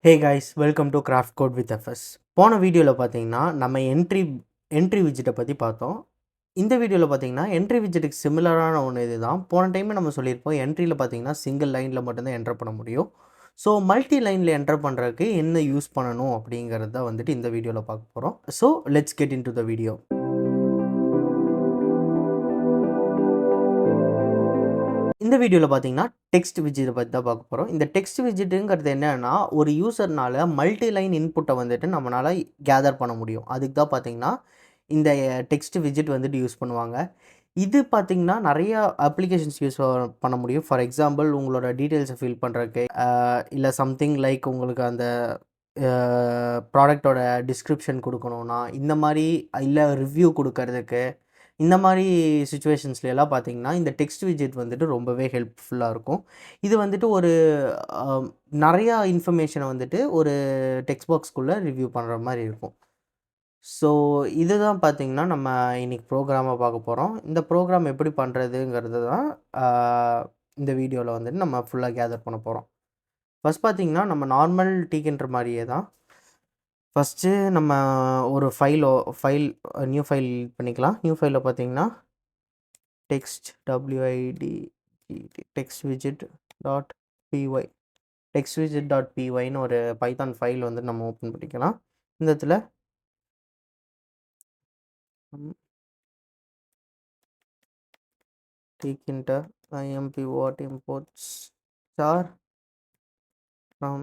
Hey guys, welcome to Craft Code with FS. போன வீடியோவில் பார்த்தீங்கன்னா நம்ம என்ட்ரி விஜிட்டை பற்றி பார்த்தோம். இந்த வீடியோவில் பார்த்தீங்கன்னா என்ட்ரி விஜிட்டுக்கு சிமிலரான ஒன்று இதுதான். போன டைமே நம்ம சொல்லியிருப்போம், என்ட்ரியில் பார்த்தீங்கன்னா சிங்கிள் லைனில் மட்டும்தான் என்டர் பண்ண முடியும். ஸோ மல்டி லைனில் என்டர் பண்ணுறதுக்கு என்ன யூஸ் பண்ணணும் அப்படிங்கிறத வந்துட்டு இந்த வீடியோவில் பார்க்க போகிறோம். So let's get in to the video. இந்த வீடியோவில் பார்த்தீங்கன்னா டெக்ஸ்ட் விஜிட்டை பற்றி தான் பார்க்க போகிறோம். இந்த டெக்ஸ்ட் விஜிட்டுங்கிறது என்னன்னா, ஒரு யூசர்னால மல்டி லைன் இன்புட்டை வந்துட்டு நம்மளால் கேதர் பண்ண முடியும். அதுக்கு தான் பார்த்தீங்கன்னா இந்த டெக்ஸ்ட் விஜிட் வந்துட்டு யூஸ் பண்ணுவாங்க. இது பார்த்தீங்கன்னா நிறையா அப்ளிகேஷன்ஸ் யூஸ் பண்ண முடியும். ஃபார் எக்ஸாம்பிள், உங்களோட டீட்டெயில்ஸை ஃபில் பண்ணுறதுக்கு, இல்லை சம்திங் லைக் உங்களுக்கு அந்த ப்ராடக்டோட டிஸ்கிரிப்ஷன் கொடுக்கணுன்னா, இந்த மாதிரி, இல்லை ரிவ்யூ கொடுக்கறதுக்கு, இந்த மாதிரி சுச்சுவேஷன்ஸ்லாம் பார்த்தீங்கன்னா இந்த டெக்ஸ்ட் விஜெட் வந்துட்டு ரொம்பவே ஹெல்ப்ஃபுல்லாக இருக்கும். இது வந்துட்டு ஒரு நிறையா இன்ஃபர்மேஷனை வந்துட்டு ஒரு டெக்ஸ்ட் பாக்ஸ்குள்ளே ரிவ்யூ பண்ணுற மாதிரி இருக்கும். ஸோ இதுதான் பார்த்தீங்கன்னா நம்ம இன்றைக்கி ப்ரோக்ராமை பார்க்க போகிறோம். இந்த ப்ரோக்ராம் எப்படி பண்ணுறதுங்கிறது தான் இந்த வீடியோவில் வந்துட்டு நம்ம ஃபுல்லாக கேதர் பண்ண போகிறோம். ஃபஸ்ட் பார்த்தீங்கன்னா நம்ம நார்மல் டீக்கின்ற மாதிரியே தான். ஃபஸ்ட்டு நம்ம ஒரு ஃபைல் நியூ ஃபைல் பண்ணிக்கலாம். நியூ ஃபைலில் பார்த்தீங்கன்னா text text விஜிட் dot BY text விஜிட் dot பிஒய்னு ஒரு பைத்தான் ஃபைல் வந்து நம்ம ஓப்பன் பண்ணிக்கலாம். இந்த இடத்துல tkinter import imports star from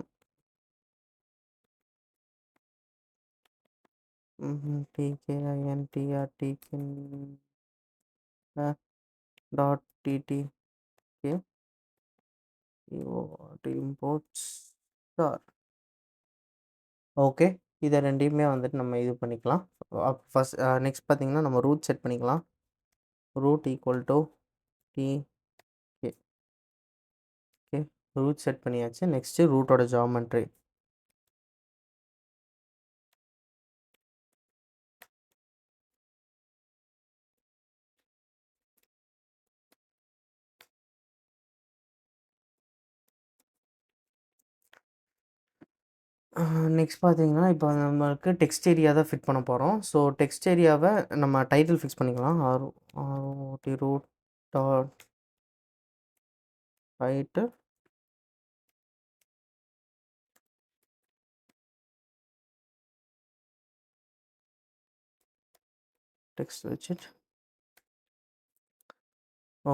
tkintr tkinter dot ttk imports star. Okay, இதை ரெண்டையுமே வந்துட்டு நம்ம இது பண்ணிக்கலாம். ஃபஸ்ட் நெக்ஸ்ட் பார்த்தீங்கன்னா நம்ம ரூட் செட் பண்ணிக்கலாம். Root equal to TK. Okay, root set பண்ணியாச்சு. நெக்ஸ்ட்டு ரூட்டோட ஜாமெண்ட்ரி. நெக்ஸ்ட் பார்த்தீங்கன்னா இப்போ நம்மளுக்கு டெக்ஸ்ட் ஏரியா தான் ஃபிட் பண்ண போகிறோம். ஸோ டெக்ஸ்ட் ஏரியாவை நம்ம டைட்டில் ஃபிக்ஸ் பண்ணிக்கலாம். ROD root dot title text விஜெட்.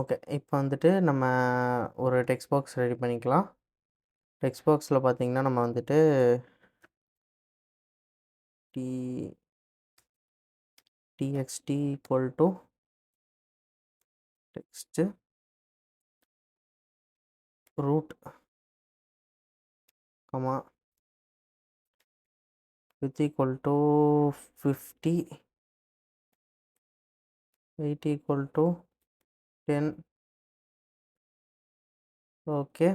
ஓகே, இப்போ வந்துட்டு நம்ம ஒரு டெக்ஸ்ட் பாக்ஸ் ரெடி பண்ணிக்கலாம். டெக்ஸ்ட் பாக்ஸில் பார்த்தீங்கன்னா நம்ம வந்துட்டு txt equal to text root comma with equal to 50, 8 equal to 10. Okay,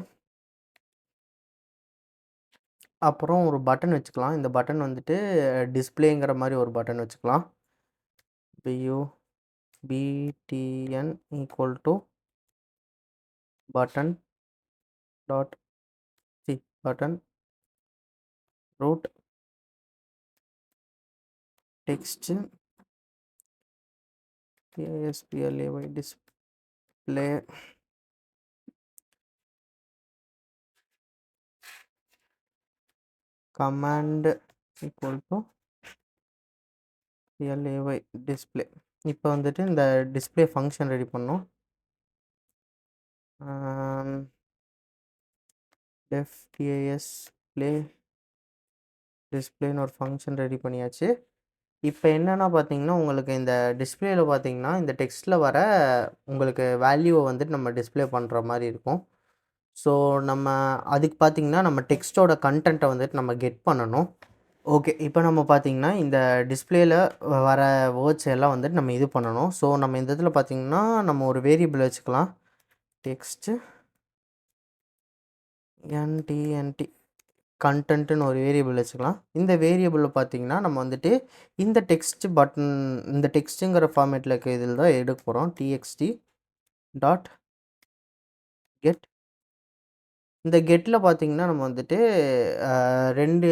அப்புறம் ஒரு பட்டன் வச்சுக்கலாம். இந்த பட்டன் வந்துட்டு டிஸ்பிளேங்கிற மாதிரி ஒரு பட்டன் வச்சுக்கலாம். btn equal to button dot button root text display display command equal to lay display. இப்போ வந்துட்டு இந்த டிஸ்பிளே ஃபங்க்ஷன் ரெடி பண்ணோம். def display டிஸ்பிளேன்னு ஒரு ஃபங்க்ஷன் ரெடி பண்ணியாச்சு. இப்போ என்னென்னா பார்த்தீங்கன்னா உங்களுக்கு இந்த டிஸ்பிளேயில் பார்த்தீங்கன்னா இந்த டெக்ஸ்ட்டில் வர உங்களுக்கு வேல்யூவை வந்துட்டு நம்ம டிஸ்பிளே பண்ணுற மாதிரி இருக்கும். ஸோ நம்ம அதுக்கு பார்த்திங்கன்னா நம்ம டெக்ஸ்ட்டோட கண்டென்ட்டை வந்துட்டு நம்ம கெட் பண்ணணும். ஓகே, இப்போ நம்ம பார்த்திங்கன்னா இந்த டிஸ்பிளேயில் வர வேர்ட்ஸ் எல்லாம் வந்துட்டு நம்ம இது பண்ணணும். ஸோ நம்ம இந்த இதில் பார்த்திங்கன்னா நம்ம ஒரு வேரியபிள் வச்சுக்கலாம். டெக்ஸ்ட்டு என்டி கண்டென்ட்டுன்னு ஒரு வேரியபிள் வச்சுக்கலாம். இந்த வேரியபிளில் பார்த்திங்கன்னா நம்ம வந்துட்டு இந்த டெக்ஸ்ட் பட்டன், இந்த டெக்ஸ்ட்டுங்கிற ஃபார்மேட்டில் இருக்க இதில் தான் எடுக்க போகிறோம். txt டாட் கெட் இந்த கெட்டில் பார்த்தீங்கன்னா நம்ம வந்துட்டு 2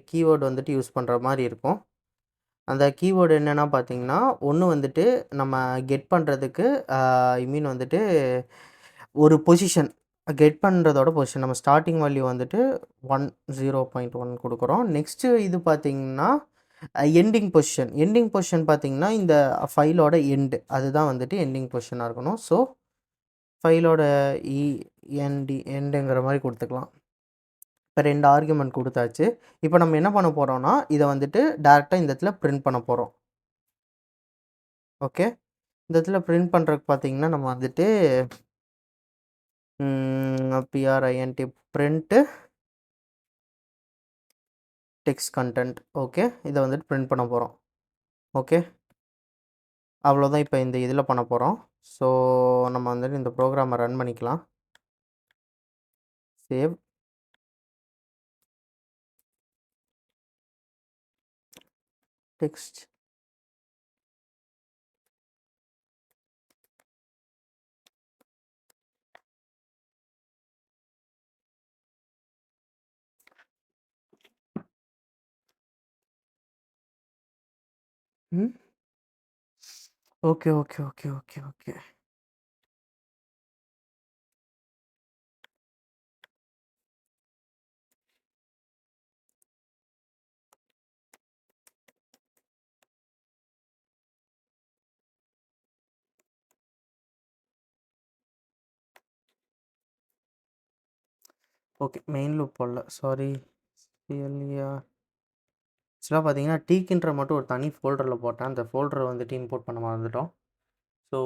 கீவேர்டு வந்துட்டு யூஸ் பண்ணுற மாதிரி இருக்கும். அந்த கீவேர்டு என்னென்னா பார்த்தீங்கன்னா, ஒன்று வந்துட்டு நம்ம கெட் பண்ணுறதுக்கு ஐ மீன் வந்துட்டு ஒரு பொசிஷன் கெட் பண்ணுறதோட பொசிஷன் நம்ம ஸ்டார்டிங் வேல்யூ வந்துட்டு 0.1 கொடுக்குறோம். நெக்ஸ்ட்டு இது பார்த்தீங்கன்னா எண்டிங் பொசிஷன் பார்த்தீங்கன்னா இந்த ஃபைலோட எண்டு அதுதான் வந்துட்டு எண்டிங் பொசிஷனாக இருக்கணும். ஸோ ஃபைலோட எண்டுங்கிற மாதிரி கொடுத்துக்கலாம். இப்போ 2 ஆர்குமெண்ட் கொடுத்தாச்சு. இப்போ நம்ம என்ன பண்ண போகிறோம்னா இதை வந்துட்டு டேரெக்டாக இந்த இடத்துல பிரிண்ட் பண்ண போகிறோம். ஓகே, இந்த இடத்துல பிரிண்ட் பண்ணுறதுக்கு பார்த்தீங்கன்னா நம்ம வந்துட்டு print print text content. Okay, இதை வந்துட்டு பிரிண்ட் பண்ண போகிறோம். ஓகே, அவ்வளோதான். இப்போ இந்த இதில் பண்ண போகிறோம். ஸோ நம்ம வந்துட்டு இந்த ப்ரோக்ராமை ரன் பண்ணிக்கலாம். Save. Text okay okay okay okay okay okay main loop போடல, சாரி. ஆக்சுவலாக பார்த்தீங்கன்னா டீக்கின்ற மட்டும் ஒரு தனி ஃபோல்டரில் போட்டேன். அந்த ஃபோல்டரை வந்துட்டு இம்போர்ட் பண்ண மறந்துட்டோம். So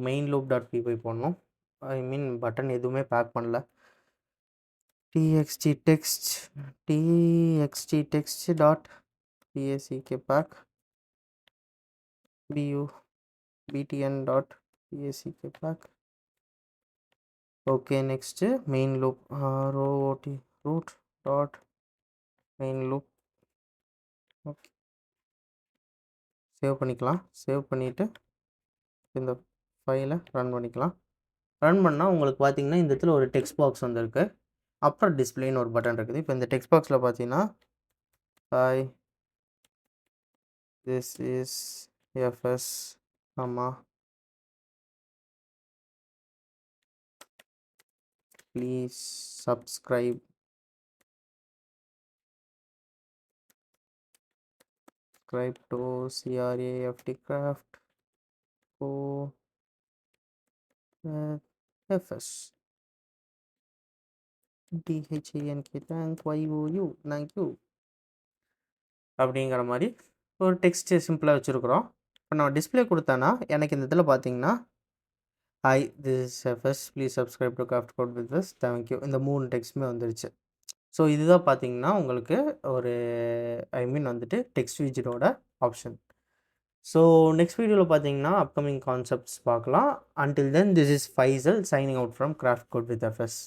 main loop dot py போடணும். ஐ மீன் பட்டன் எதுவுமே பேக் பண்ணல. txt text dot pack btn dot pack. Okay, next main loop root dot main loop. Okay, save பண்ணிக்கலாம். சேவ் பண்ணிவிட்டு இந்த ஃபைலை ரன் பண்ணிக்கலாம். ரன் பண்ணால் உங்களுக்கு பார்த்தீங்கன்னா இந்த இடத்துல ஒரு டெக்ஸ்ட் பாக்ஸ் வந்திருக்கு. அப்புறம் டிஸ்பிளேன்னு ஒரு பட்டன் இருக்குது. இப்போ இந்த டெக்ஸ்ட் பாக்ஸில் பார்த்தீங்கன்னா hi this is FS please subscribe to CRAFT Craft FS DHANK thank YOU thank you அப்படிங்கிற மாதிரி ஒரு டெக்ஸ்ட் சிம்பிளாக வச்சுருக்குறோம். இப்போ நான் டிஸ்பிளே கொடுத்தேன்னா எனக்கு இந்த இதில் பார்த்தீங்கன்னா hi this is FS please subscribe to Craft Code with this thank you இந்த 3 டெக்ஸ்ட்டுமே வந்துருச்சு. ஸோ இதுதான் பார்த்தீங்கன்னா உங்களுக்கு ஒரு ஐ மீன் வந்துட்டு டெக்ஸ்ட் விஜெட்டோட ஆப்ஷன். ஸோ நெக்ஸ்ட் வீடியோவில் பார்த்தீங்கன்னா அப்கமிங் கான்செப்ட்ஸ் பார்க்கலாம். Until then this is Faisal signing out from Craft Code with FS.